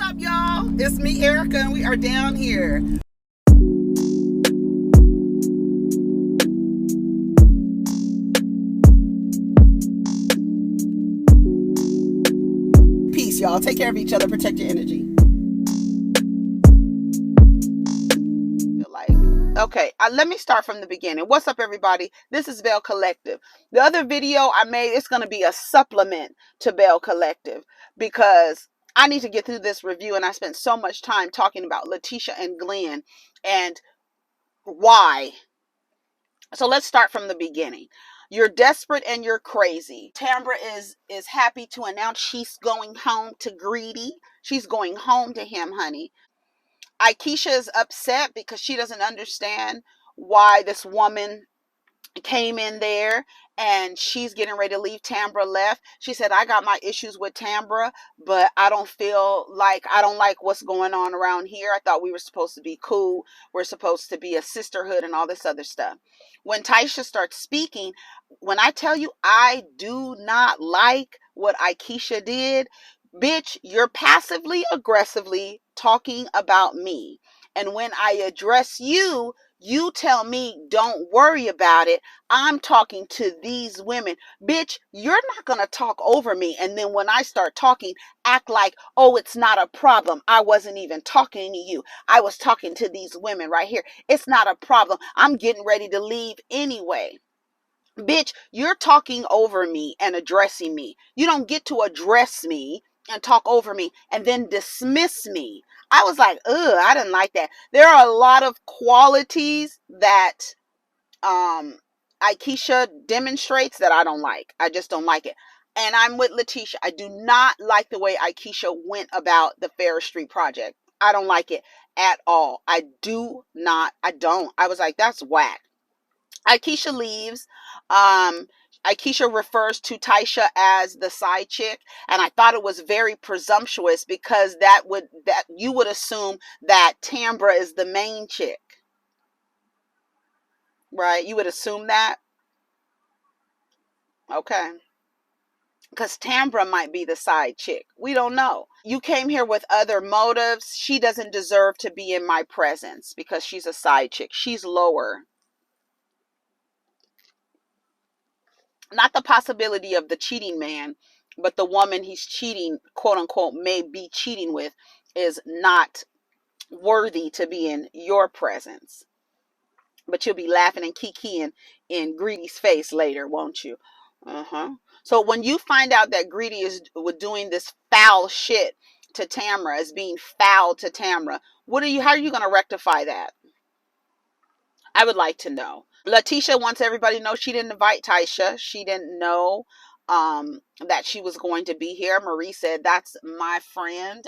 up, y'all? It's me, Erica, and we are down here. Peace, y'all. Take care of each other. Protect your energy. Okay, let me start from the beginning. What's up, everybody? This is Belle Collective. The other video I made, it's going to be a supplement to Belle Collective because I need to get through this review, and I spent so much time talking about Lateshia and Glen and why. So let's start from the beginning. You're desperate and you're crazy. Tambra is happy to announce she's going home to Greedy. She's going home to him, honey. Aikisha is upset because she doesn't understand why this woman came in there and she's getting ready to leave. Tambra left. She said, I got my issues with Tambra, but I don't like what's going on around here. I thought we were supposed to be cool. We're supposed to be a sisterhood and all this other stuff. When Taisha starts speaking, when I tell you I do not like what Aikisha did, bitch, you're passively aggressively talking about me. And when I address you, you tell me, don't worry about it. I'm talking to these women. Bitch, you're not going to talk over me. And then when I start talking, act like, oh, it's not a problem. I wasn't even talking to you. I was talking to these women right here. It's not a problem. I'm getting ready to leave anyway. Bitch, you're talking over me and addressing me. You don't get to address me and talk over me and then dismiss me. I was like, ugh, I didn't like that. There are a lot of qualities that Aikisha demonstrates that I don't like. I just don't like it. And I'm with Lateshia. I do not like the way Aikisha went about the Farish Street project. I don't like it at all. I don't. I was like, that's whack. Aikisha leaves. Aikisha refers to Taisha as the side chick, and I thought it was very presumptuous because that you would assume that Tambra is the main chick, right? You would assume that, okay? Because Tambra might be the side chick. We don't know. You came here with other motives. She doesn't deserve to be in my presence because she's a side chick. She's lower. Not the possibility of the cheating man, but the woman he's cheating, quote unquote, may be cheating with is not worthy to be in your presence. But you'll be laughing and kikiing in Greedy's face later, won't you? So when you find out that Greedy is doing this foul shit to Tamra, is being foul to Tamra, how are you going to rectify that? I would like to know. Lateshia wants everybody to know she didn't invite Taisha. She didn't know that she was going to be here. Marie said, that's my friend.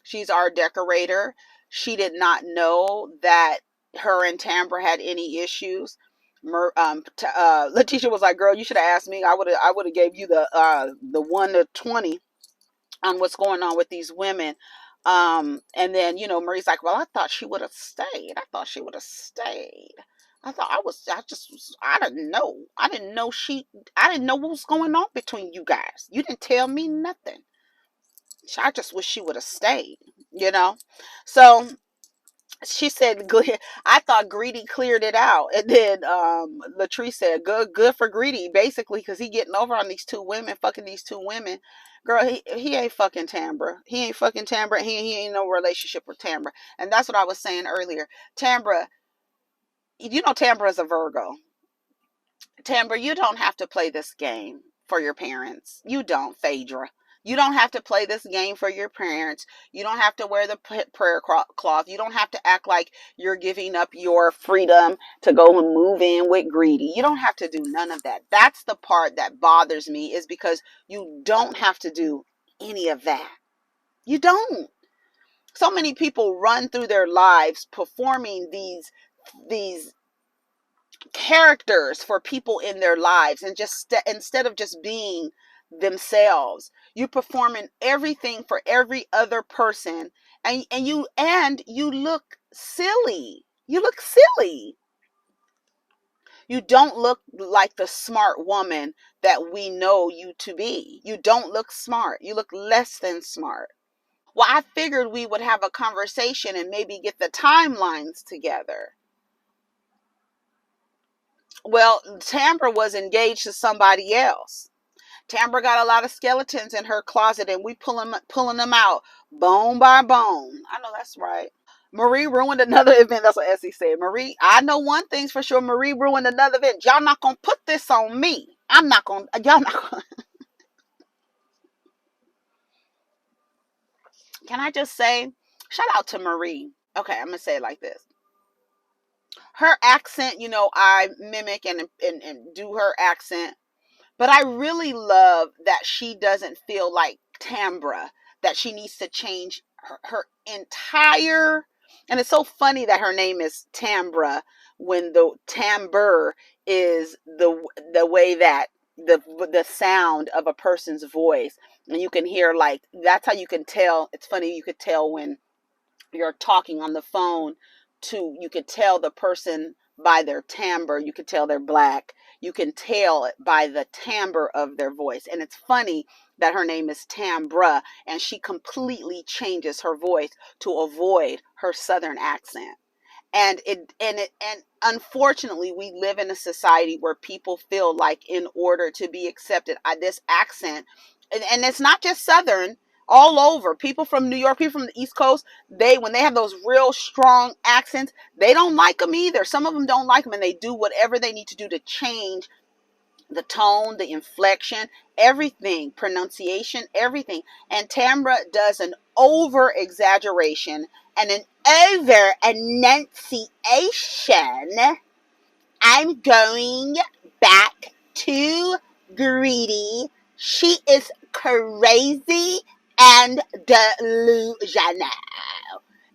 She's our decorator. She did not know that her and Tambra had any issues. Lateshia was like, girl, you should have asked me. I would have gave you the 1 to 20 on what's going on with these women. And then, Marie's like, well, I thought she would have stayed. I didn't know. I didn't know what was going on between you guys. You didn't tell me nothing. I just wish she would have stayed, So she said, good. I thought Greedy cleared it out. And then Latrice said, good for Greedy, basically, because he getting over on these two women, fucking these two women. Girl, he ain't fucking Tambra. He ain't fucking Tambra. He ain't no relationship with Tambra. And that's what I was saying earlier. Tambra, Tambra is a Virgo. Tambra, you don't have to play this game for your parents. You don't, Phaedra. You don't have to play this game for your parents. You don't have to wear the prayer cloth. You don't have to act like you're giving up your freedom to go and move in with Greedy. You don't have to do none of that. That's the part that bothers me, is because you don't have to do any of that. You don't. So many people run through their lives performing these characters for people in their lives, and just instead of just being themselves, you're performing everything for every other person, and you look silly. You don't look like the smart woman that we know you to be. You don't look smart. You look less than smart. Well, I figured we would have a conversation and maybe get the timelines together. Well, Tambra was engaged to somebody else. Tambra got a lot of skeletons in her closet, and we pulling them out bone by bone. I know that's right. Marie ruined another event. That's what Essie said. Marie, I know one thing's for sure. Marie ruined another event. Y'all not gonna put this on me. I'm not gonna. Y'all not gonna. Can I just say, shout out to Marie. Okay, I'm gonna say it like this. Her accent, I mimic and do her accent. But I really love that she doesn't feel like Tambra, that she needs to change her entire. And it's so funny that her name is Tambra when the timbre is the way that the sound of a person's voice, and you can hear, like, that's how you can tell. It's funny, you could tell when you're talking on the phone to, you could tell the person by their timbre. You could tell they're black. You can tell it by the timbre of their voice. And it's funny that her name is Tambra, and she completely changes her voice to avoid her southern accent. And unfortunately, we live in a society where people feel like, in order to be accepted, this accent, and it's not just southern, all over, people from New York, people from the East Coast, when they have those real strong accents, they don't like them either. Some of them don't like them, and they do whatever they need to do to change the tone, the inflection, everything, pronunciation, everything. And Tamra does an over exaggeration and an over enunciation. I'm going back to Greedy. She is crazy and delusional.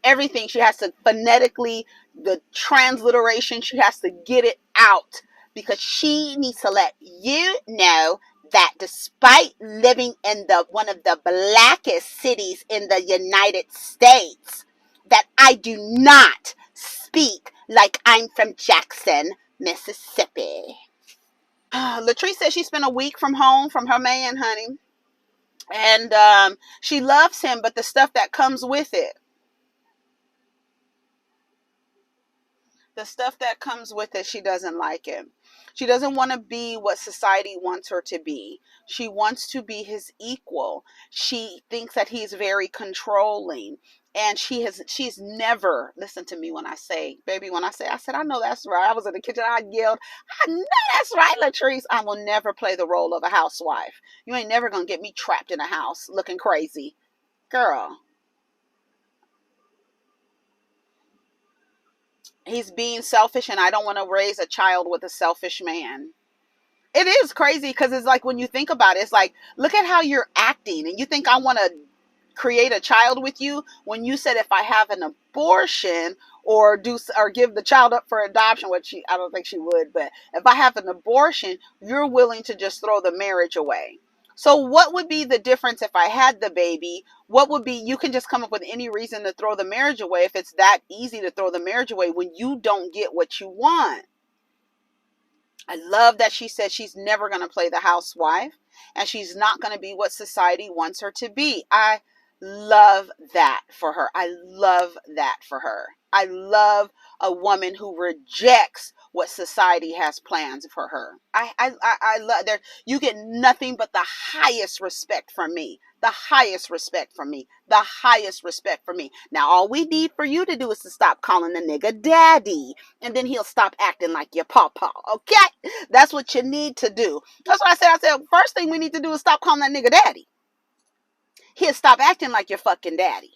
Everything she has to phonetically, the transliteration, she has to get it out, because she needs to let you know that despite living in one of the blackest cities in the United States, that I do not speak like I'm from Jackson, Mississippi. Latrice said she spent a week from home from her man, honey. And she loves him, but the stuff that comes with it. The stuff that comes with it, she doesn't like it. She doesn't want to be what society wants her to be. She wants to be his equal. She thinks that he's very controlling. And she's never, listen to me when I say, baby, when I said, I know that's right. I was in the kitchen, I yelled, I know that's right, Latrice. I will never play the role of a housewife. You ain't never gonna get me trapped in a house looking crazy. Girl. He's being selfish, and I don't want to raise a child with a selfish man. It is crazy, because it's like, when you think about it, it's like, look at how you're acting, and you think I want to create a child with you, when you said, if I have an abortion or give the child up for adoption, which I don't think she would, but if I have an abortion, you're willing to just throw the marriage away. So what would be the difference if I had the baby? What would be, you can just come up with any reason to throw the marriage away, if it's that easy to throw the marriage away when you don't get what you want. I love that she said she's never going to play the housewife, and she's not going to be what society wants her to be. I love that for her. I love that for her. I love a woman who rejects what society has plans for her. I love that. You get nothing but the highest respect from me. The highest respect from me. The highest respect from me. Now, all we need for you to do is to stop calling the nigga daddy, and then he'll stop acting like your pawpaw. Okay? That's what you need to do. That's what I said. I said, first thing we need to do is stop calling that nigga daddy. He'll stop acting like your fucking daddy.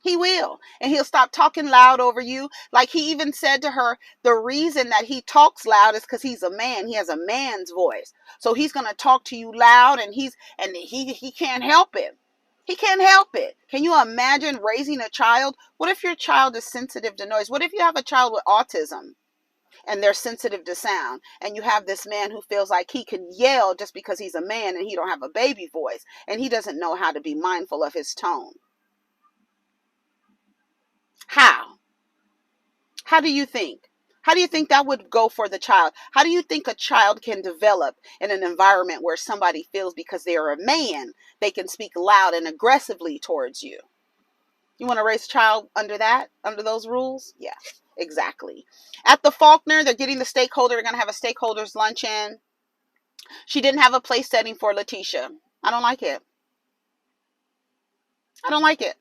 He will. And he'll stop talking loud over you. Like, he even said to her, the reason that he talks loud is because he's a man. He has a man's voice. So he's going to talk to you loud, and he can't help it. He can't help it. Can you imagine raising a child? What if your child is sensitive to noise? What if you have a child with autism and they're sensitive to sound, and you have this man who feels like he can yell just because he's a man and he don't have a baby voice, and he doesn't know how to be mindful of his tone? How? How do you think? How do you think that would go for the child? How do you think a child can develop in an environment where somebody feels because they are a man, they can speak loud and aggressively towards you? You want to raise a child under those rules? Yeah, exactly. At the Faulkner, they're getting the stakeholder. They're going to have a stakeholders luncheon. She didn't have a place setting for Lateshia. I don't like it. I don't like it.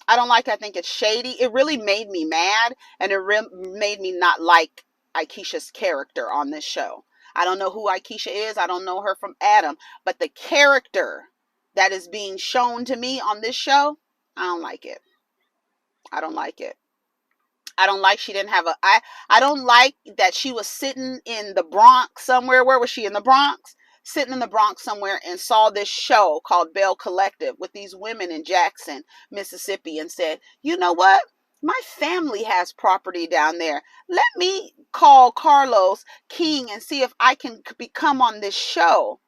I don't like it. I think it's shady. It really made me mad, and it made me not like Aikisha's character on this show. I don't know who Aikisha is. I don't know her from Adam, but the character that is being shown to me on this show, I don't like it. I don't like it. I don't like she didn't have I don't like that she was sitting in the Bronx somewhere. Where was she? In the Bronx? Sitting in the Bronx somewhere and saw this show called Belle Collective with these women in Jackson, Mississippi, and said, you know what? My family has property down there. Let me call Carlos King and see if I can become on this show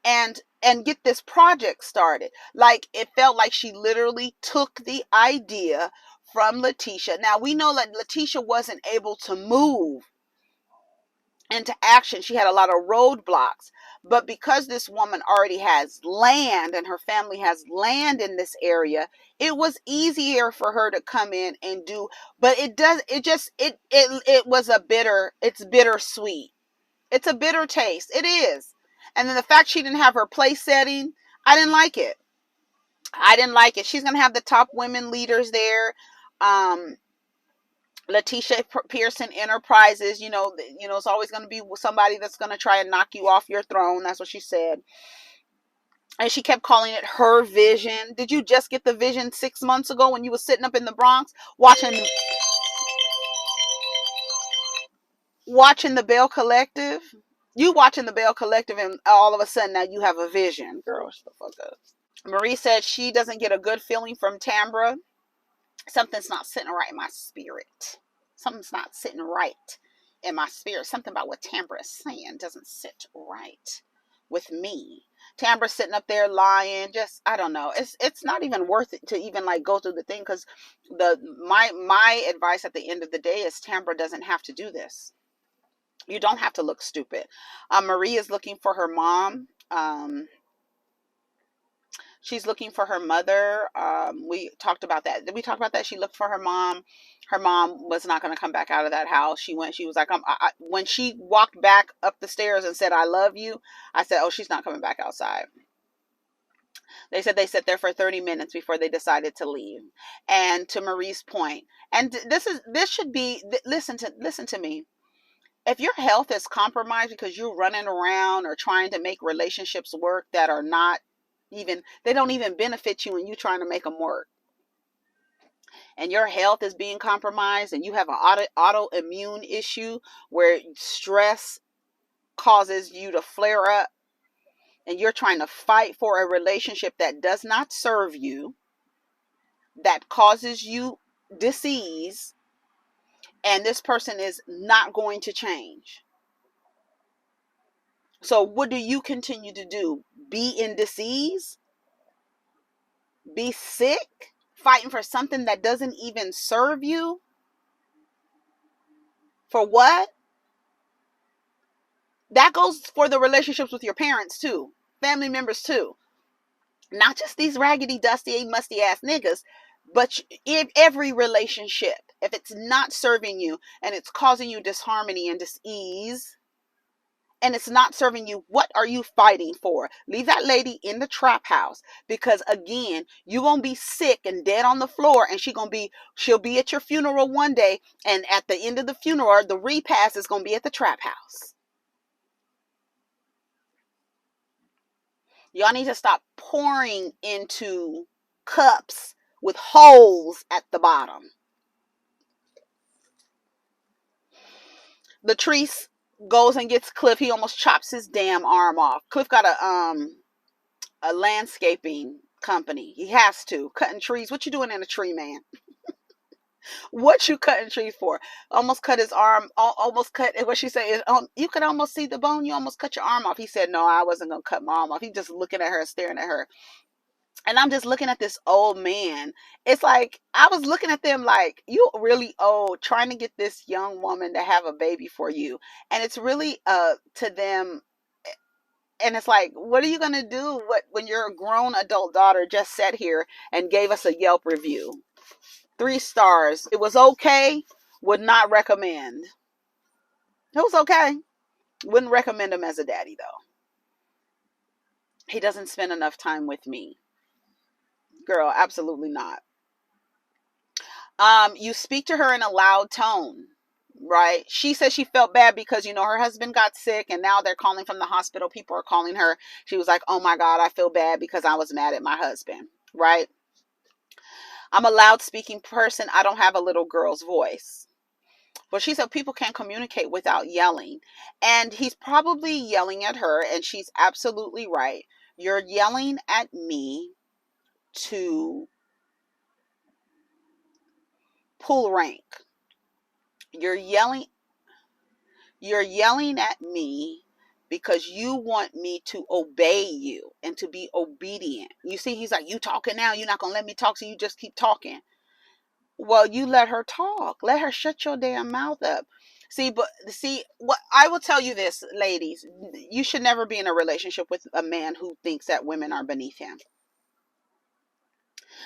and get this project started. Like, it felt like she literally took the idea from Lateshia. Now we know that Lateshia wasn't able to move into action. She had a lot of roadblocks, but because this woman already has land and her family has land in this area, it was easier for her to come in and do. But it was it's bittersweet. It's a bitter taste. It is. And then the fact she didn't have her place setting, I didn't like it. I didn't like it. She's going to have the top women leaders there. Letitia Pearson Enterprises, it's always going to be somebody that's going to try and knock you off your throne. That's what she said. And she kept calling it her vision. Did you just get the vision 6 months ago when you were sitting up in the Bronx watching the Belle Collective? You watching the Belle Collective, and all of a sudden now you have a vision. Girl, shut the fuck up. Marie said she doesn't get a good feeling from Tambra. Something's not sitting right in my spirit. Something's not sitting right in my spirit. Something about what Tambra is saying doesn't sit right with me. Tambra's sitting up there lying. Just, I don't know. It's not even worth it to even like go through the thing, because my advice at the end of the day is Tambra doesn't have to do this. You don't have to look stupid. Marie is looking for her mom. She's looking for her mother. We talked about that. Did we talk about that? She looked for her mom. Her mom was not going to come back out of that house. She was like, when she walked back up the stairs and said, I love you, I said, oh, she's not coming back outside. They said they sat there for 30 minutes before they decided to leave. And to Marie's point, and this should be, listen to me. If your health is compromised because you're running around or trying to make relationships work that are not even, they don't even benefit you, and you trying to make them work, and your health is being compromised, and you have an autoimmune issue where stress causes you to flare up, and you're trying to fight for a relationship that does not serve you, that causes you disease, and this person is not going to change. So what do you continue to do? Be in disease? Be sick? Fighting for something that doesn't even serve you? For what? That goes for the relationships with your parents too. Family members too. Not just these raggedy, dusty, musty ass niggas, but in every relationship. If it's not serving you and it's causing you disharmony and dis-ease, and it's not serving you, what are you fighting for? Leave that lady in the trap house, because again, you're gonna be sick and dead on the floor, and she'll be at your funeral one day, and at the end of the funeral, the repast is gonna be at the trap house. Y'all need to stop pouring into cups with holes at the bottom. Latrice goes and gets Cliff. He almost chops his damn arm off. Cliff got a landscaping company. He has to. Cutting trees. What you doing in a tree, man? What you cutting trees for? Almost cut his arm. Almost cut. What she said is, you could almost see the bone. You almost cut your arm off. He said, no, I wasn't going to cut my arm off. He just looking at her, staring at her. And I'm just looking at this old man. It's like, I was looking at them like, you really old, trying to get this young woman to have a baby for you. And it's really to them, And it's like, what are you going to do when your grown adult daughter just sat here and gave us a Yelp review? 3 stars. It was okay. Would not recommend. It was okay. Wouldn't recommend him as a daddy, though. He doesn't spend enough time with me. Girl, absolutely not. You speak to her in a loud tone, right? She says she felt bad because, her husband got sick and now they're calling from the hospital. People are calling her. She was like, oh my God, I feel bad because I was mad at my husband, right? I'm a loud speaking person. I don't have a little girl's voice. Well, she said people can't communicate without yelling. And he's probably yelling at her, and she's absolutely right. You're yelling at me to pull rank. You're yelling you're yelling at me because you want me to obey you and to be obedient. You see, he's like, you talking now, you're not gonna let me talk, so you just keep talking. Well, you let her talk. Let her shut your damn mouth up. See, what I will tell you this, ladies, you should never be in a relationship with a man who thinks that women are beneath him.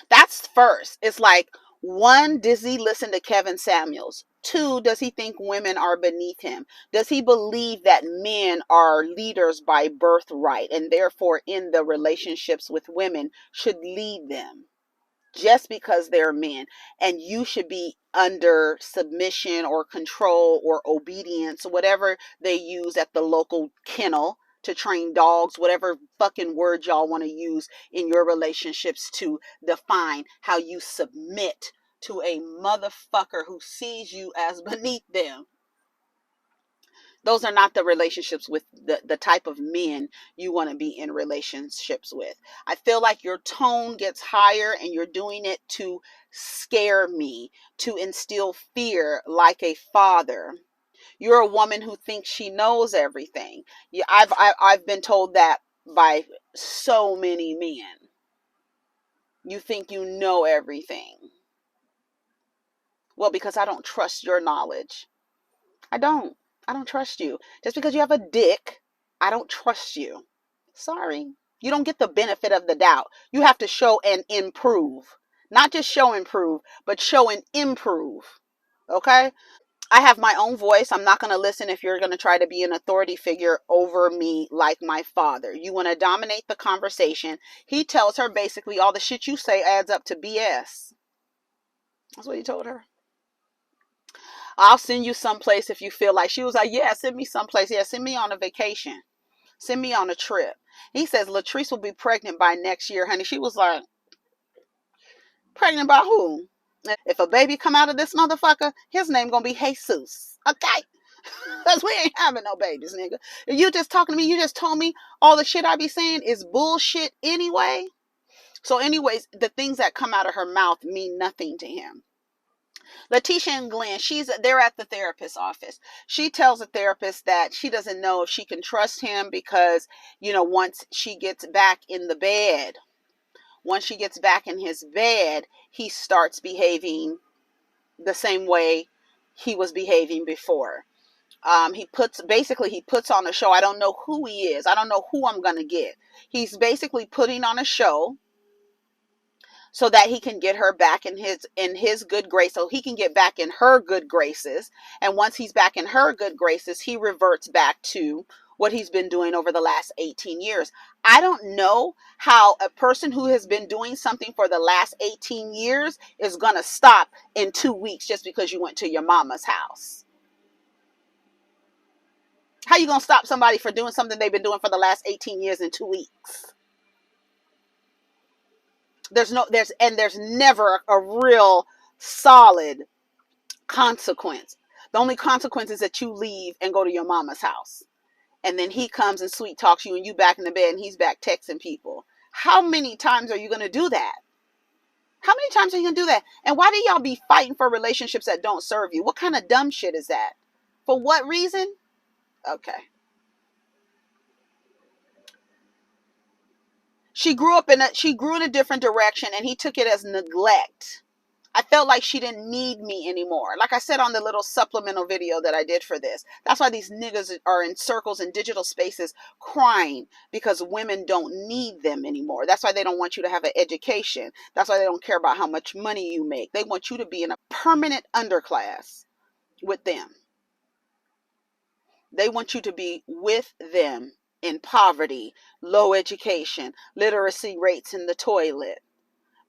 That's first. It's like, one, does he listen to Kevin Samuels? Two, does he think women are beneath him? Does he believe that men are leaders by birthright and therefore in the relationships with women should lead them just because they're men, and you should be under submission or control or obedience, whatever they use at the local kennel to train dogs, whatever fucking word y'all want to use in your relationships to define how you submit to a motherfucker who sees you as beneath them. Those are not the relationships with the type of men you want to be in relationships with. I feel like your tone gets higher and you're doing it to scare me, to instill fear like a father. You're a woman who thinks she knows everything. Yeah, I've been told that by so many men. You think you know everything. Well, because I don't trust your knowledge. I don't. I don't trust you. Just because you have a dick, I don't trust you. Sorry. You don't get the benefit of the doubt. You have to show and improve. Not just show and prove, but show and improve. Okay? I have my own voice. I'm not going to listen if you're going to try to be an authority figure over me like my father. You want to dominate the conversation. He tells her basically all the shit you say adds up to BS. That's what he told her. I'll send you someplace if you feel like. She was like, yeah, send me someplace. Yeah, send me on a vacation. Send me on a trip. He says Latrice will be pregnant by next year, honey. She was like, pregnant by who? If a baby come out of this motherfucker, his name gonna be Jesus. Okay? Because we ain't having no babies, nigga. You just talking to me, you just told me all the shit I be saying is bullshit anyway. So anyways, the things that come out of her mouth mean nothing to him. Lateshia and Glen, they're at the therapist's office. She tells the therapist that she doesn't know if she can trust him because, once she gets back in the bed, once she gets back in his bed, he starts behaving the same way he was behaving before. He puts on a show. I don't know who he is. I don't know who I'm gonna get. He's basically putting on a show so that he can get her back in his good grace, so he can get back in her good graces. And once he's back in her good graces, he reverts back to what he's been doing over the last 18 years. I don't know how a person who has been doing something for the last 18 years is going to stop in 2 weeks just because you went to your mama's house. How you going to stop somebody for doing something they've been doing for the last 18 years in 2 weeks? There's never a real solid consequence. The only consequence is that you leave and go to your mama's house. And then he comes and sweet talks you and you back in the bed and he's back texting people. How many times are you going to do that? How many times are you going to do that? And why do y'all be fighting for relationships that don't serve you? What kind of dumb shit is that? For what reason? Okay. She grew in a different direction and he took it as neglect. I felt like she didn't need me anymore. Like I said on the little supplemental video that I did for this. That's why these niggas are in circles and digital spaces crying because women don't need them anymore. That's why they don't want you to have an education. That's why they don't care about how much money you make. They want you to be in a permanent underclass with them. They want you to be with them in poverty, low education, literacy rates in the toilet.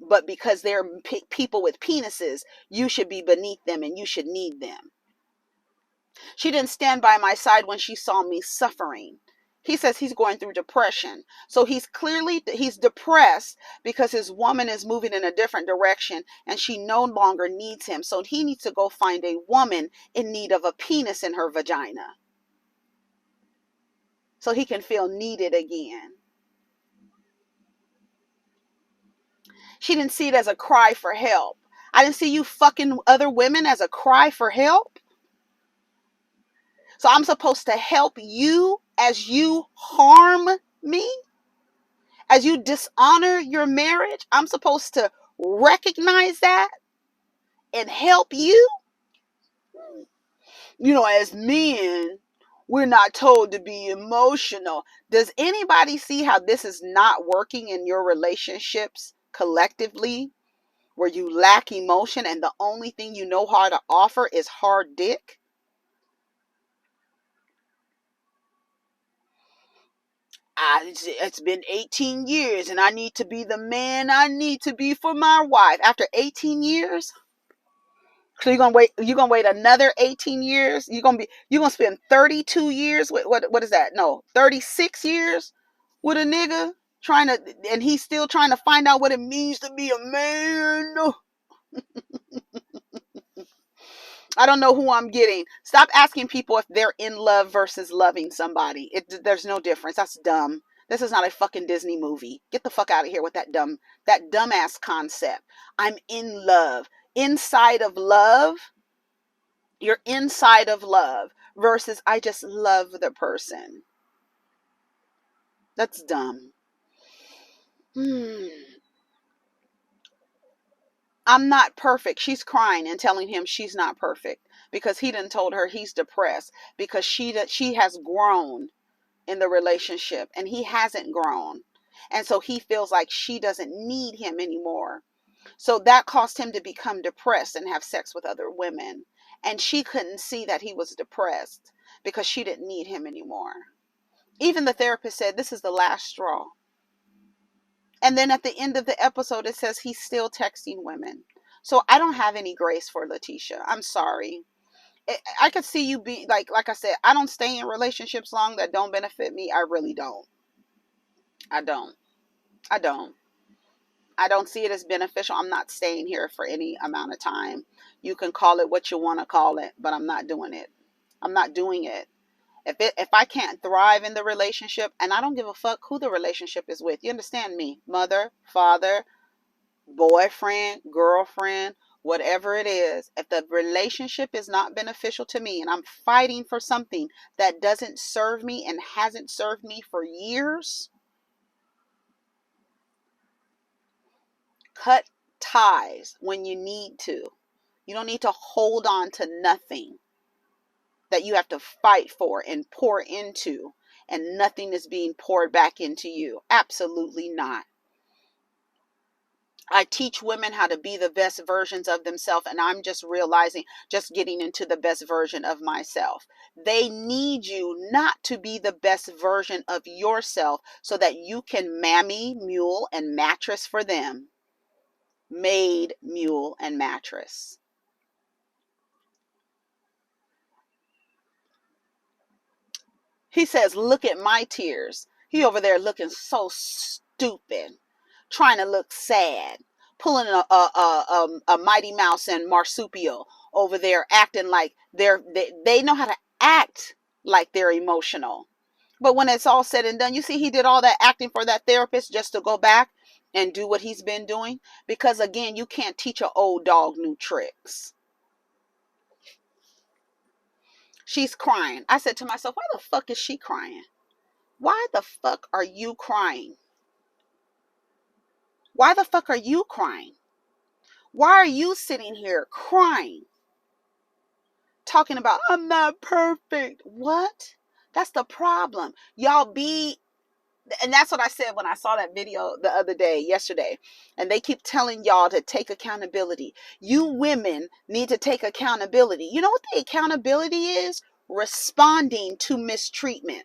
But because they're people with penises, you should be beneath them and you should need them. She didn't stand by my side when she saw me suffering. He says he's going through depression. So he's depressed because his woman is moving in a different direction and she no longer needs him. So he needs to go find a woman in need of a penis in her vagina so he can feel needed again. She didn't see it as a cry for help. I didn't see you fucking other women as a cry for help. So I'm supposed to help you as you harm me? As you dishonor your marriage? I'm supposed to recognize that and help you? You know, as men, we're not told to be emotional. Does anybody see how this is not working in your relationships collectively? Where you lack emotion and the only thing you know how to offer is hard dick? It's been 18 years and I need to be the man I need to be for my wife. After 18 years? So you're gonna wait another 18 years? You're gonna spend 32 years with what is that? No, 36 years with a nigga and he's still trying to find out what it means to be a man. I don't know who I'm getting. Stop asking people if they're in love versus loving somebody. There's no difference. That's dumb. This is not a fucking Disney movie. Get the fuck out of here with that dumbass concept. I'm in love. Inside of love, you're inside of love versus I just love the person. That's dumb. I'm not perfect. She's crying and telling him she's not perfect because he done told her he's depressed because she has grown in the relationship and he hasn't grown. And so he feels like she doesn't need him anymore. So that caused him to become depressed and have sex with other women. And she couldn't see that he was depressed because she didn't need him anymore. Even the therapist said this is the last straw. And then at the end of the episode, it says he's still texting women. So I don't have any grace for Lateshia. I'm sorry. I could see you be like I said, I don't stay in relationships long that don't benefit me. I really don't. I don't. I don't. I don't see it as beneficial. I'm not staying here for any amount of time. You can call it what you want to call it, but I'm not doing it. I'm not doing it. If I can't thrive in the relationship, and I don't give a fuck who the relationship is with. You understand me? Mother, father, boyfriend, girlfriend, whatever it is. If the relationship is not beneficial to me and I'm fighting for something that doesn't serve me and hasn't served me for years, cut ties when you need to. You don't need to hold on to nothing that you have to fight for and pour into, and nothing is being poured back into you. Absolutely not. I teach women how to be the best versions of themselves, and I'm just realizing, just getting into the best version of myself. They need you not to be the best version of yourself so that you can mammy, mule, and mattress for them. Maid, mule, and mattress. He says, look at my tears. He over there looking so stupid, trying to look sad, pulling a Mighty Mouse and Marsupial over there, acting like they know how to act like they're emotional. But when it's all said and done, you see, he did all that acting for that therapist just to go back and do what he's been doing. Because again, you can't teach an old dog new tricks. She's crying. I said to myself, why the fuck is she crying? Why the fuck are you crying? Why the fuck are you crying? Why are you sitting here crying? Talking about, I'm not perfect. What? That's the problem. Y'all be, and that's what I said when I saw that video the other day, yesterday. And they keep telling y'all to take accountability. You women need to take accountability. You know what the accountability is? Responding to mistreatment.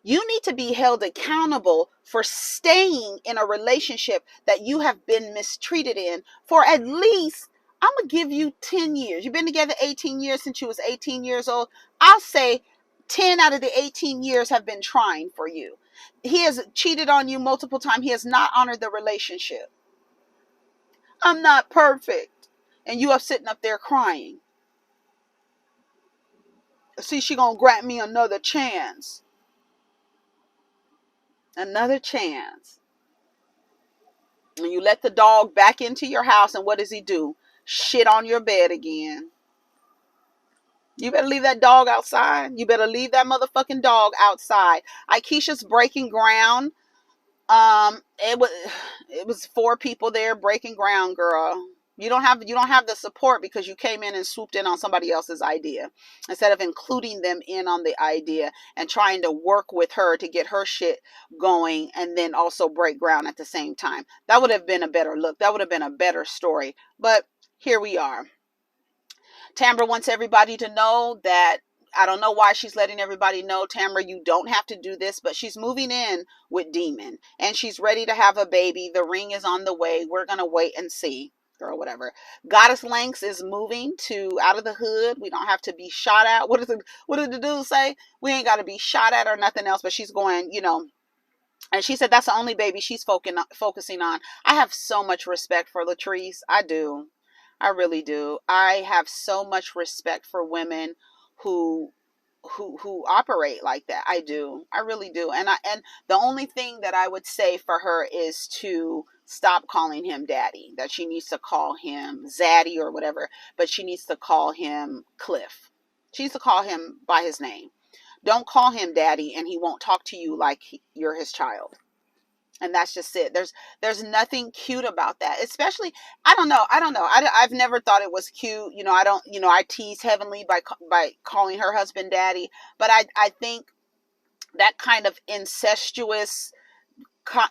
You need to be held accountable for staying in a relationship that you have been mistreated in for at least, I'm going to give you 10 years. You've been together 18 years since you was 18 years old. I'll say 10 out of the 18 years have been trying for you. He has cheated on you multiple times. He has not honored the relationship. I'm not perfect. And you are sitting up there crying. See, she going to grant me another chance. Another chance. And you let the dog back into your house, and what does he do? Shit on your bed again. You better leave that dog outside. You better leave that motherfucking dog outside. Aikisha's breaking ground. It was 4 people there breaking ground, girl. You don't have the support because you came in and swooped in on somebody else's idea instead of including them in on the idea and trying to work with her to get her shit going and then also break ground at the same time. That would have been a better look. That would have been a better story. But here we are. Tambra wants everybody to know that, I don't know why she's letting everybody know, Tambra, you don't have to do this, but she's moving in with Demon and she's ready to have a baby. The ring is on the way. We're going to wait and see. Girl, whatever. Goddess Lanks is moving to out of the hood. We don't have to be shot at. What did the dude say? We ain't got to be shot at or nothing else, but she's going, and she said that's the only baby she's focusing on. I have so much respect for Latrice. I do. I really do. I have so much respect for women who who operate like that. I do. I really do. And the only thing that I would say for her is to stop calling him daddy. That she needs to call him Zaddy or whatever, but she needs to call him Cliff. She needs to call him by his name. Don't call him daddy and he won't talk to you like you're his child. And that's just it. There's nothing cute about that. Especially, I don't know. I've never thought it was cute. I tease Heavenly by calling her husband daddy. But I think that kind of incestuous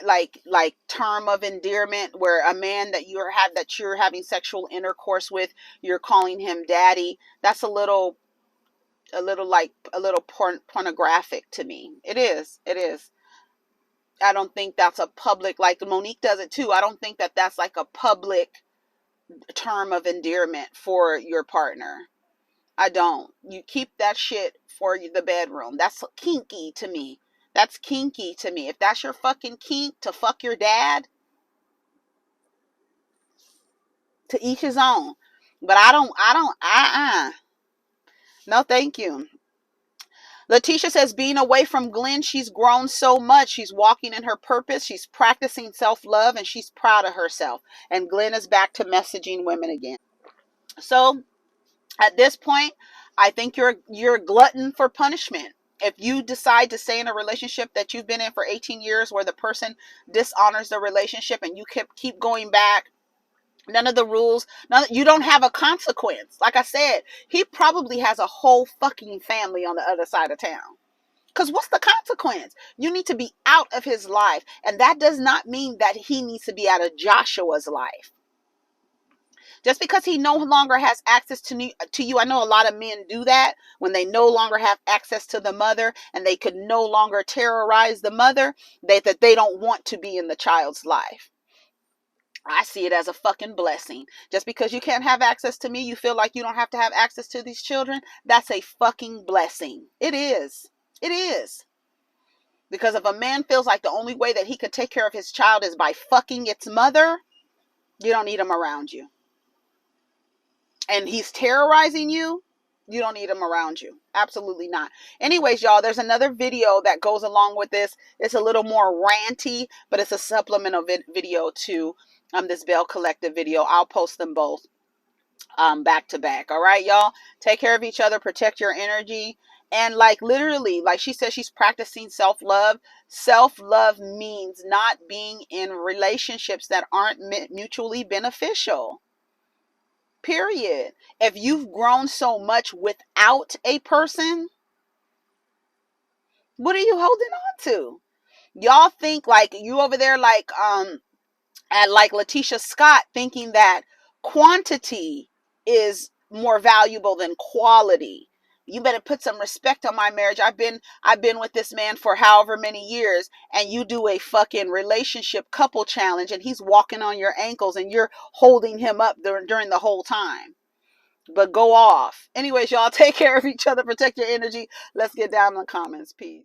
like term of endearment where a man that you're having sexual intercourse with, you're calling him daddy. That's a little pornographic to me. It is. I don't think that's a public, like Monique does it too. I don't think that that's like a public term of endearment for your partner. I don't. You keep that shit for the bedroom. That's kinky to me. That's kinky to me. If that's your fucking kink to fuck your dad, to each his own. But no, thank you. Lateshia says, being away from Glen, she's grown so much. She's walking in her purpose. She's practicing self-love and she's proud of herself. And Glen is back to messaging women again. So at this point, I think you're a glutton for punishment. If you decide to stay in a relationship that you've been in for 18 years where the person dishonors the relationship and you keep going back, none of the rules, you don't have a consequence. Like I said, he probably has a whole fucking family on the other side of town. Because what's the consequence? You need to be out of his life. And that does not mean that he needs to be out of Joshua's life. Just because he no longer has access to you. I know a lot of men do that when they no longer have access to the mother and they could no longer terrorize the mother, that they don't want to be in the child's life. I see it as a fucking blessing. Just because you can't have access to me, you feel like you don't have to have access to these children. That's a fucking blessing. It is. It is. Because if a man feels like the only way that he could take care of his child is by fucking its mother, you don't need him around you. And he's terrorizing you, you don't need him around you. Absolutely not. Anyways, y'all, there's another video that goes along with this. It's a little more ranty, but it's a supplemental video to this Belle Collective video. I'll post them both back to back. All right, y'all. Take care of each other. Protect your energy. And like literally, like she says, she's practicing self-love. Self-love means not being in relationships that aren't mutually beneficial. Period. If you've grown so much without a person, what are you holding on to? Y'all think like you over there like at like Lateshia Scott thinking that quantity is more valuable than quality. You better put some respect on my marriage. I've been with this man for however many years, and you do a fucking relationship couple challenge and he's walking on your ankles and you're holding him up during the whole time. But go off. Anyways, y'all take care of each other, protect your energy. Let's get down in the comments. Peace.